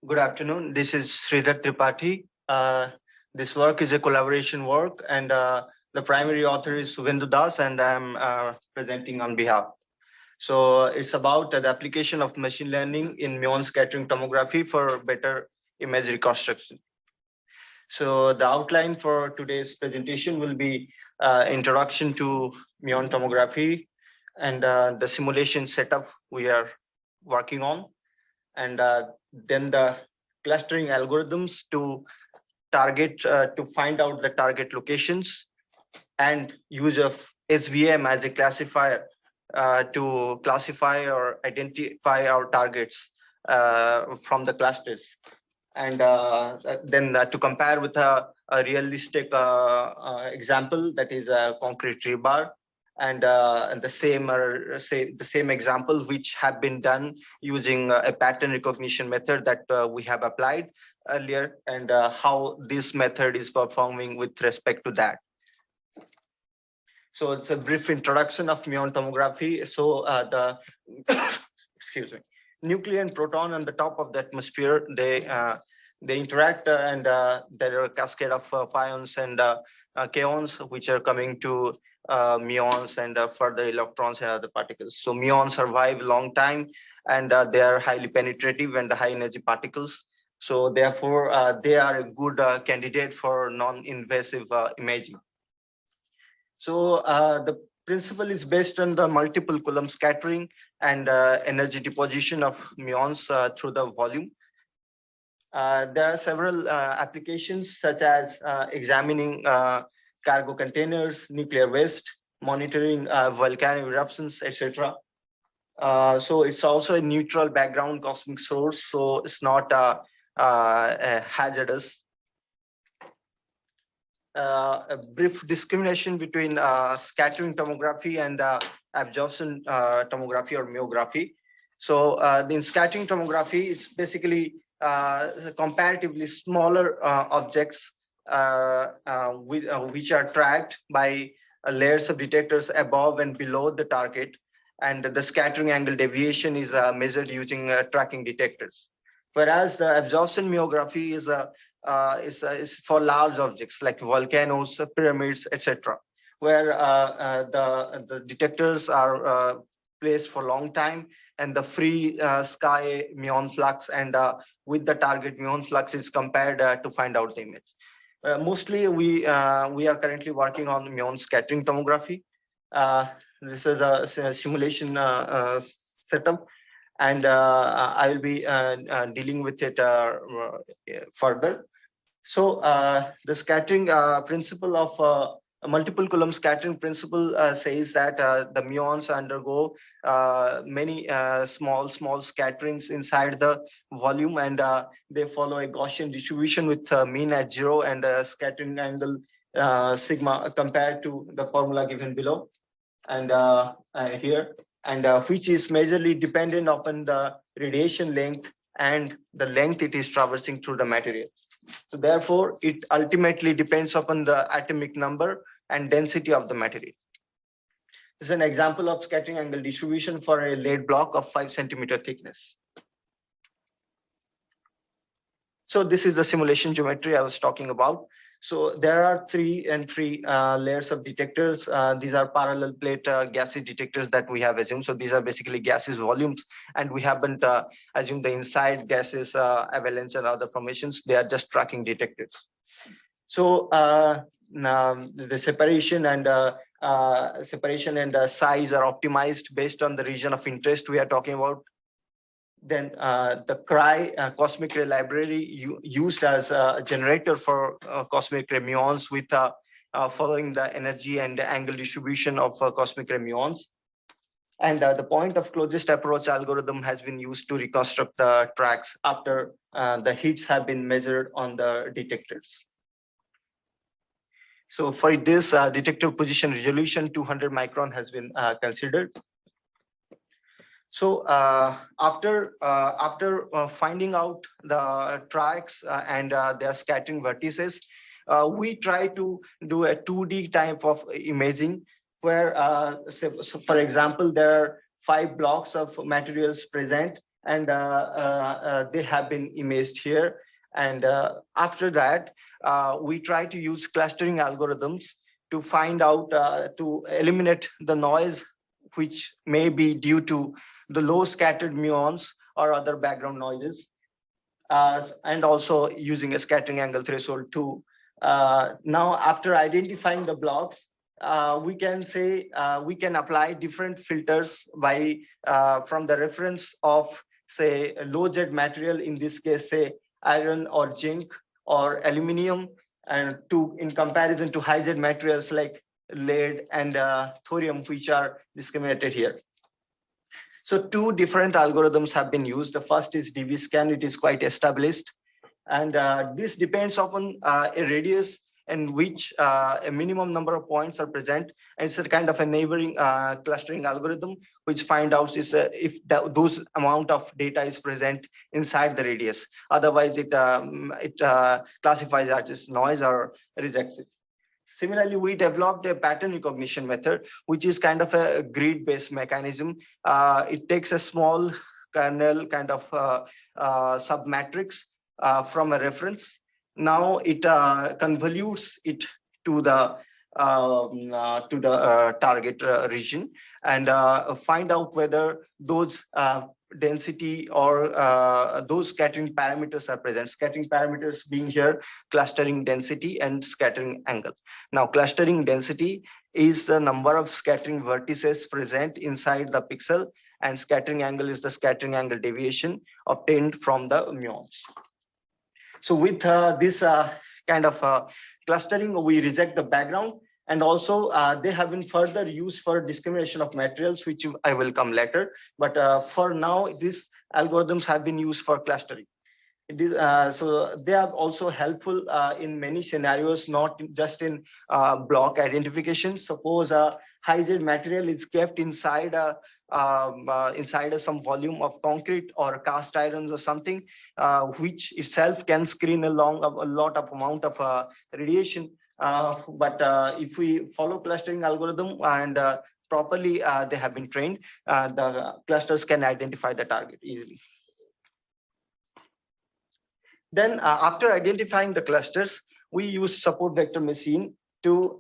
Good afternoon. This is Sridhar Tripathi. This work is a collaboration work, and the primary author is Suvendu Das, and I'm presenting on behalf. So it's about the application of machine learning in muon scattering tomography for better image reconstruction. So the outline for today's presentation will be introduction to muon tomography and the simulation setup we are working on, and then the clustering algorithms to find out the target locations, and use of SVM as a classifier to classify or identify our targets from the clusters, and then to compare with a realistic example, that is a concrete rebar, and the same example which have been done using a pattern recognition method that we have applied earlier, and how this method is performing with respect to that. So it's a brief introduction of muon tomography. So the excuse me, nuclear and proton on the top of the atmosphere, they interact, and there are a cascade of pions and kaons which are coming to muons and further electrons and other particles. So muons survive a long time, and they are highly penetrative and high energy particles. So therefore, they are a good candidate for non-invasive imaging. So the principle is based on the multiple Coulomb scattering and energy deposition of muons through the volume. There are several applications, such as examining cargo containers, nuclear waste, monitoring volcanic eruptions, etc. So it's also a neutral background cosmic source, so it's not hazardous. A brief discrimination between scattering tomography and absorption tomography or myography. So in scattering tomography, it's basically comparatively smaller objects which are tracked by layers of detectors above and below the target, and the scattering angle deviation is measured using tracking detectors. Whereas the absorption myography is for large objects like volcanoes, pyramids, etc., where the detectors are placed for a long time, and the free sky muon flux and with the target muon flux is compared to find out the image. Mostly we are currently working on muon scattering tomography. This is a simulation setup, and I will be dealing with it further. So the scattering principle of multiple Coulomb scattering principle says that the muons undergo many small scatterings inside the volume, and they follow a Gaussian distribution with mean at 0 and scattering angle sigma compared to the formula given below and here, and which is majorly dependent upon the radiation length and the length it is traversing through the material. So therefore, it ultimately depends upon the atomic number and density of the material. This is an example of scattering angle distribution for a lead block of 5 centimeter thickness. So this is the simulation geometry I was talking about. So there are three layers of detectors. These are parallel plate gaseous detectors that we have assumed. So these are basically gaseous volumes, and we haven't assumed the inside gases, avalanche and other formations. They are just tracking detectors. So now the separation and size are optimized based on the region of interest we are talking about. Then the CRY cosmic ray library used as a generator for cosmic ray muons with following the energy and the angle distribution of cosmic ray muons. And the point of closest approach algorithm has been used to reconstruct the tracks after the hits have been measured on the detectors. So for this, detector position resolution 200 micron has been considered. So after finding out the tracks and their scattering vertices, we try to do a 2D type of imaging where, so for example, there are 5 blocks of materials present, and they have been imaged here. And after that, we try to use clustering algorithms to find out, to eliminate the noise which may be due to the low scattered muons or other background noises, and also using a scattering angle threshold too. Now, after identifying the blocks, we can say we can apply different filters by from the reference of, say, a low jet material, in this case, say iron or zinc or aluminium, and to in comparison to high jet materials like lead and thorium, which are discriminated here. So two different algorithms have been used. The first is DB scan. It is quite established. And this depends upon a radius in which a minimum number of points are present. And it's a kind of a neighboring clustering algorithm, which find out is if those amount of data is present inside the radius. Otherwise, it classifies as noise or rejects it. Similarly, we developed a pattern recognition method, which is kind of a grid-based mechanism. It takes a small kernel kind of submatrix from a reference. Now it convolutes it to the target region, and find out whether those density or those scattering parameters are present. Scattering parameters being here clustering density and scattering angle. Now, clustering density is the number of scattering vertices present inside the pixel, and scattering angle is the scattering angle deviation obtained from the muons. So with this kind of clustering, we reject the background, and also they have been further used for discrimination of materials, which I will come later. But for now, these algorithms have been used for clustering. It is, so they are also helpful in many scenarios, not just in block identification. Suppose a high Z material is kept inside some volume of concrete or cast irons or something, which itself can screen a lot of amount of radiation. But if we follow clustering algorithm and properly they have been trained, the clusters can identify the target easily. Then after identifying the clusters, we use support vector machine to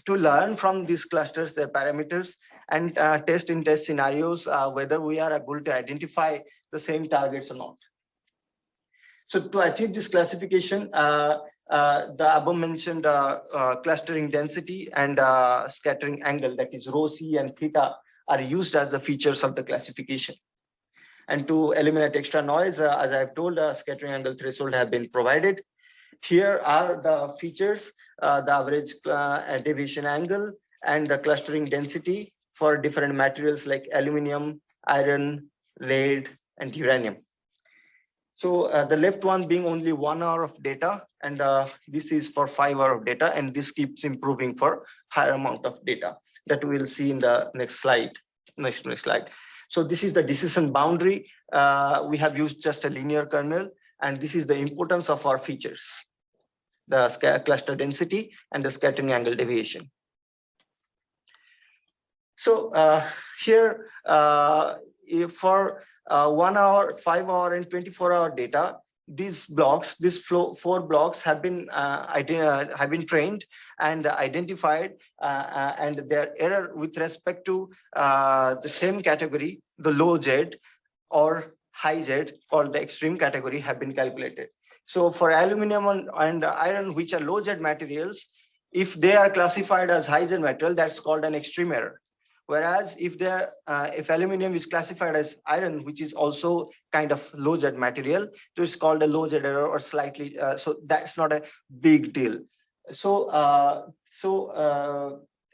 learn from these clusters their parameters, and test in test scenarios whether we are able to identify the same targets or not. So to achieve this classification, the above mentioned clustering density and scattering angle, that is rho c and theta, are used as the features of the classification. And to eliminate extra noise, as I've told, scattering angle threshold have been provided. Here are the features, the average deviation angle and the clustering density for different materials like aluminum, iron, lead, and uranium. So the left one being only 1 hour of data, and this is for 5 hours of data, and this keeps improving for higher amount of data that we'll see in the next slide. Next slide. So this is the decision boundary. We have used just a linear kernel, and this is the importance of our features, the cluster density and the scattering angle deviation. So here, for 1 hour, 5 hour, and 24-hour data, these blocks, these 4 blocks have been trained and identified, and their error with respect to the same category, the low Z or high Z, called the extreme category, have been calculated. So for aluminum and iron, which are low Z materials, if they are classified as high Z material, that's called an extreme error. Whereas if aluminum is classified as iron, which is also kind of low Z material, so it's called a low Z error, or slightly. So that's not a big deal. So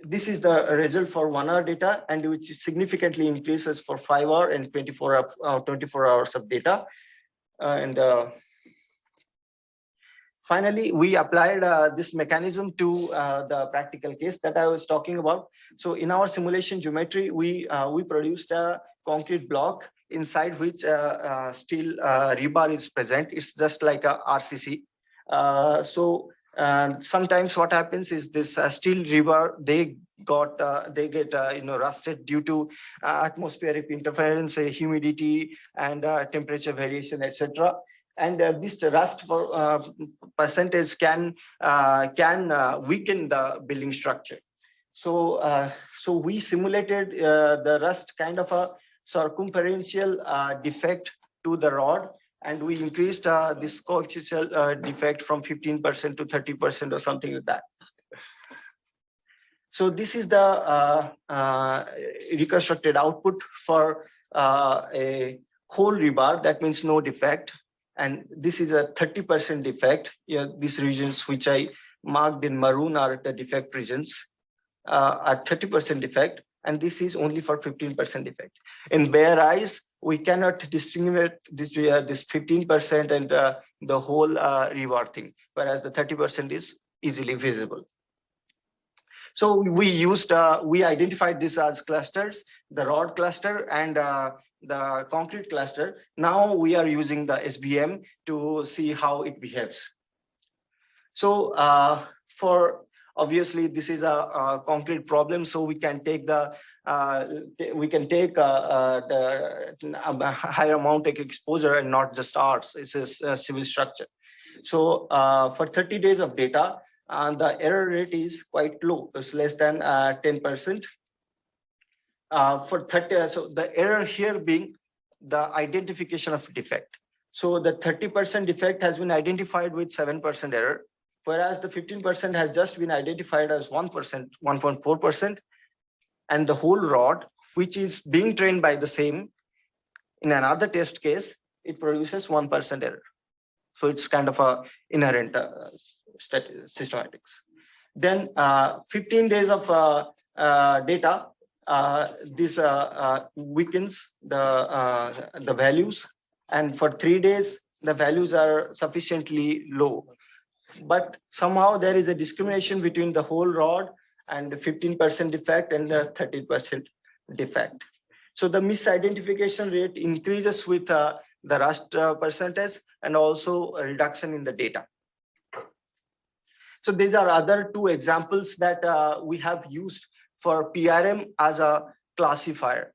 this is the result for 1 hour data, and which significantly increases for 5 hour and 24 hours of data. Finally, we applied this mechanism to the practical case that I was talking about. So in our simulation geometry, we produced a concrete block inside which steel rebar is present. It's just like a RCC. So And sometimes what happens is this steel rebar, they get rusted due to atmospheric interference, humidity, and temperature variation, etc. And this rust percentage can weaken the building structure. So we simulated the rust kind of a circumferential defect to the rod, and we increased this coefficient defect from 15% to 30% or something like that. So this is the reconstructed output for a whole rebar. That means no defect. And this is a 30% defect. These regions which I marked in maroon are the defect regions, are 30% defect. And this is only for 15% defect. In bare eyes, we cannot distinguish this 15% and the whole rebar thing, whereas the 30% is easily visible. So we identified this as clusters, the rod cluster and the concrete cluster. Now we are using the SBM to see how it behaves. So for obviously this is a concrete problem, so we can take the higher amount of exposure and not just ours. It's a civil structure. So for 30 days of data, the error rate is quite low. It's less than 10%. For 30, so the error here being the identification of defect. So the 30% defect has been identified with 7% error, whereas the 15% has just been identified as 1%, 1.4%, and the whole rod, which is being trained by the same, in another test case, it produces 1% error. So it's kind of a inherent systematics. Then 15 days of data, this weakens the values, and for 3 days the values are sufficiently low. But somehow there is a discrimination between the whole rod and the 15% defect and the 30% defect. So the misidentification rate increases with the rust percentage and also a reduction in the data. So these are other two examples that we have used for PRM as a classifier,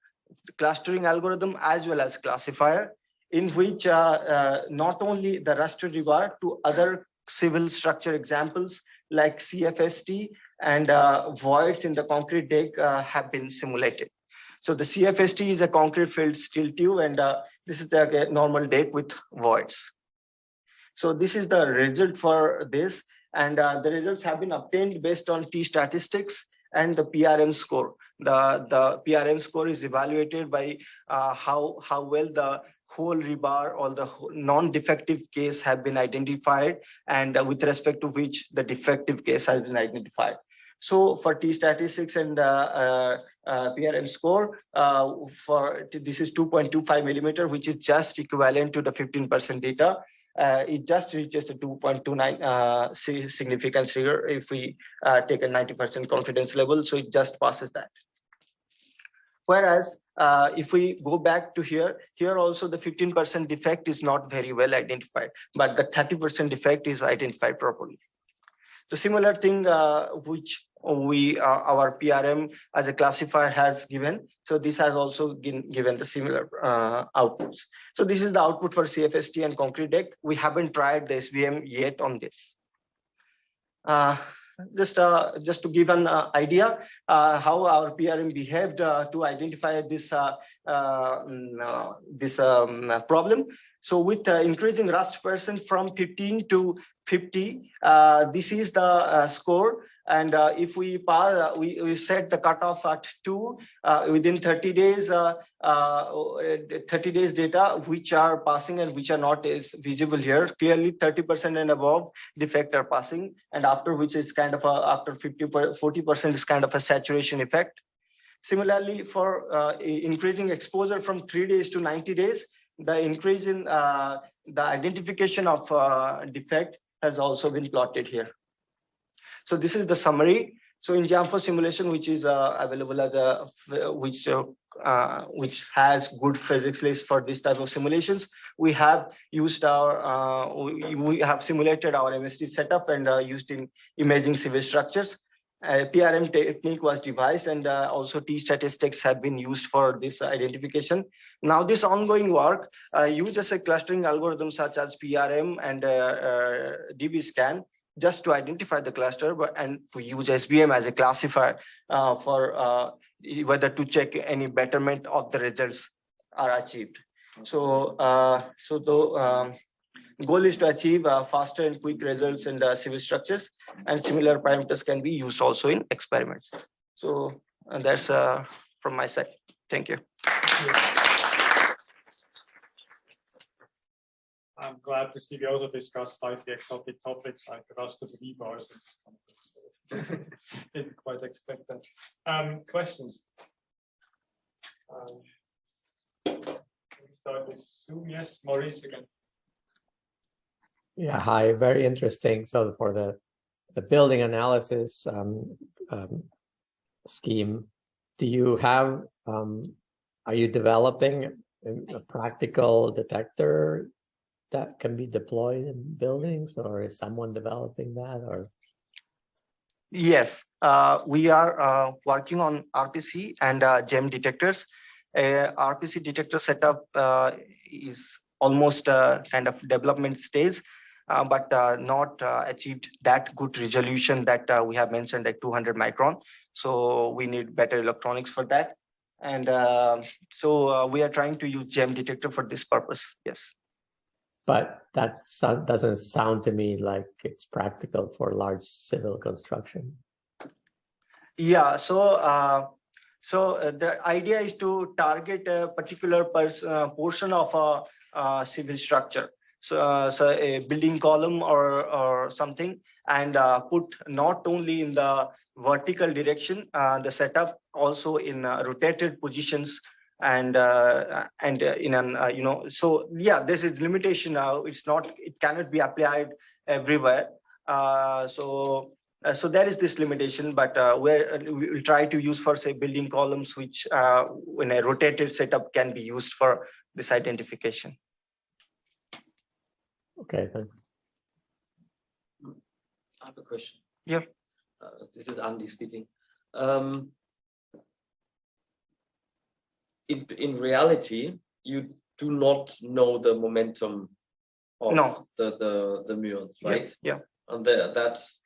clustering algorithm as well as classifier, in which not only the rusted rebar, to other civil structure examples like CFST and voids in the concrete deck have been simulated. So the CFST is a concrete filled steel tube, and this is the normal deck with voids. So this is the result for this, and the results have been obtained based on T statistics and the PRM score. The PRM score is evaluated by how well the whole rebar or the non-defective case have been identified, and with respect to which the defective case has been identified. So for T statistics and PRM score, this is 2.25 millimeter, which is just equivalent to the 15% data. It just reaches the 2.29 significance here if we take a 90% confidence level. So it just passes that. Whereas if we go back to here also the 15% defect is not very well identified, but the 30% defect is identified properly. The similar thing which our PRM as a classifier has given. So this has also been given the similar outputs. So this is the output for CFST and concrete deck. We haven't tried the SBM yet on this. Just to give an idea how our PRM behaved to identify this problem. So with increasing rust percent from 15 to 50, this is the score. And if we set the cutoff at 2 within 30 days, 30 days data, which are passing and which are not is visible here. Clearly 30% and above defect are passing, and after which is kind of after 40% is kind of a saturation effect. Similarly, for increasing exposure from 3 days to 90 days, the increase in the identification of defect has also been plotted here. So this is the summary. So in Jamfo simulation, which is available as a which has good physics list for this type of simulations. We have used our, we have simulated our MST setup and used in imaging civil structures. PRM technique was devised, and also T statistics have been used for this identification. Now, this ongoing work uses a clustering algorithm such as PRM and DB scan just to identify the cluster, and to use SBM as a classifier for whether to check any betterment of the results are achieved. So, the goal is to achieve faster and quick results in the civil structures, and similar parameters can be used also in experiments. So that's from my side. Thank you. I'm glad to see we also discussed slightly exotic topics like raster V-bars. Didn't quite expect that. Questions? We start with Zoom. Yes, Maurice again. Yeah, hi, very interesting. So for the building analysis scheme, do you have, are you developing a practical detector that can be deployed in buildings, or is someone developing that? Or Yes, we are working on RPC and GEM detectors. RPC detector setup is almost kind of development stage, but not achieved that good resolution that we have mentioned, like 200 micron. So we need better electronics for that. And so we are trying to use GEM detector for this purpose. Yes. but that doesn't sound to me like it's practical for large civil construction. Yeah, so the idea is to target a particular portion of a civil structure. So a building column or something, and put not only in the vertical direction, the setup also in rotated positions, and in an so yeah, this is limitation now. It cannot be applied everywhere. So there is this limitation, but where we will try to use for, say, building columns, which in a rotated setup can be used for this identification. Okay, thanks. I have a question. Yeah. This is Andy speaking. In reality, you do not know the momentum of the muons, right? Yeah. And that's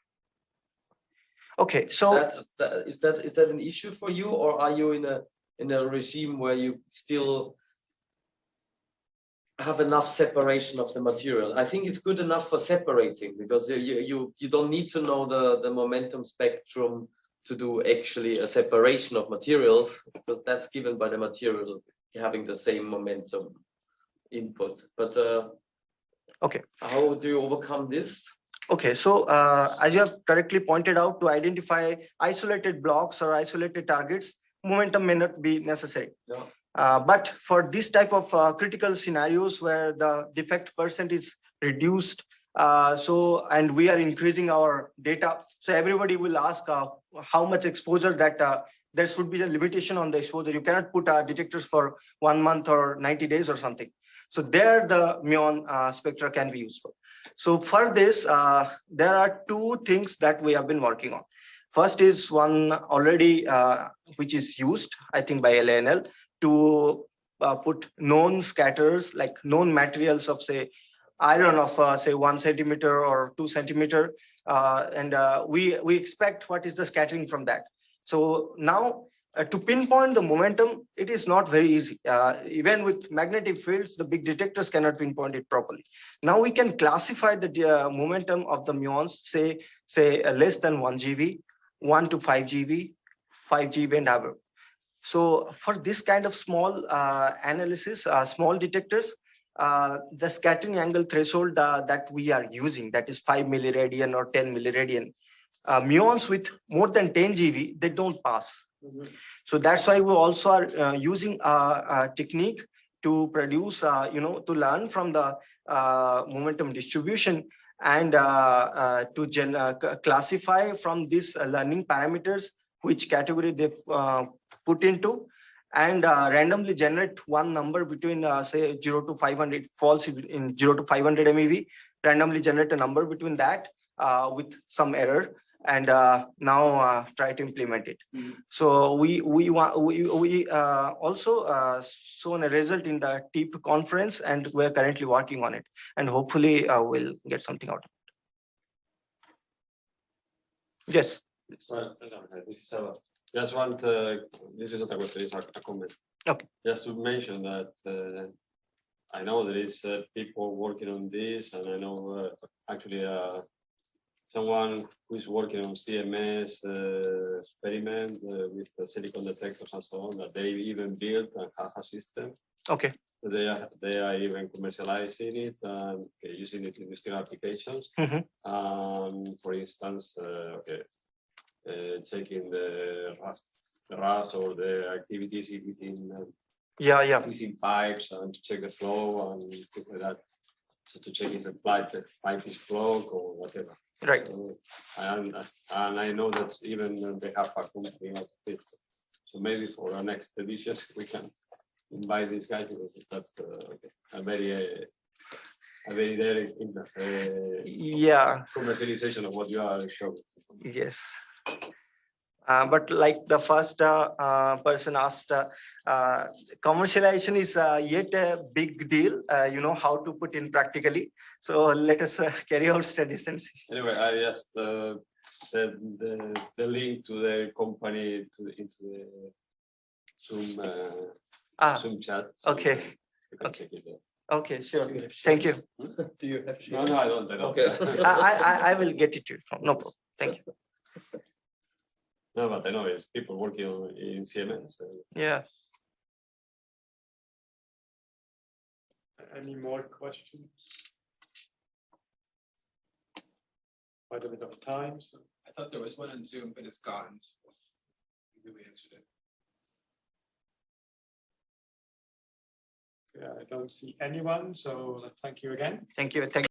okay. So is that an issue for you, or are you in a regime where you still have enough separation of the material? I think it's good enough for separating, because you don't need to know the momentum spectrum to do actually a separation of materials, because that's given by the material having the same momentum input. But okay, how do you overcome this? Okay, so as you have correctly pointed out, to identify isolated blocks or isolated targets, momentum may not be necessary. Yeah. But for this type of critical scenarios where the defect percent is reduced, and we are increasing our data, so everybody will ask how much exposure that there should be a limitation on the exposure. You cannot put detectors for 1 month or 90 days or something. So there the muon spectra can be useful. So for this, there are two things that we have been working on. First is one already which is used, I think, by LANL to put known scatters, like known materials of, say, iron of say 1 centimeter or 2 centimeter, and we expect what is the scattering from that. So now to pinpoint the momentum, it is not very easy. Even with magnetic fields, the big detectors cannot pinpoint it properly. Now we can classify the momentum of the muons, say less than 1 GeV, 1 to 5 GeV, 5 GeV and above. So for this kind of small analysis, small detectors, the scattering angle threshold that we are using, that is 5 milliradian or 10 milliradian, muons with more than 10 GeV, they don't pass. Mm-hmm. So that's why we also are using a technique to produce, to learn from the momentum distribution, and to classify from these learning parameters which category they've put into, and randomly generate one number between say 0 to 500, falls in 0 to 500 MeV, randomly generate a number between that with some error, and now try to implement it. So we also shown a result in the TIP conference, and we're currently working on it, and hopefully we'll get something out of it. Yes. Well, this is a, just want, this is not a question, it's a comment. Okay. Just to mention that I know there is people working on this, and I know actually someone who is working on CMS experiment with the silicon detectors and so on, that they even built and have a system. Okay. They are even commercializing it and using it in industrial applications. For instance, checking the rust or the activities within within pipes, and to check the flow and things like that. So to check if the pipe is clogged or whatever. Right. So, and I know that even they have a company out of it. So maybe for our next edition we can invite these guys, because that's a very commercialization of what you are showing. Yes. But like the first person asked, commercialization is yet a big deal, you know, how to put in practically. So let us carry out studies and see. Anyway, I just the link to the company into the Zoom Zoom chat. Okay. Okay. Okay, sure. Thank you. Do you have? No, I don't. Okay. I will get it to you. No problem. Thank you. No, but I know it's people working in CMS. Yeah. Any more questions? Quite a bit of time. So. I thought there was one on Zoom, but it's gone. So maybe we answered it. Yeah, I don't see anyone, so thank you again. Thank you. Thank you.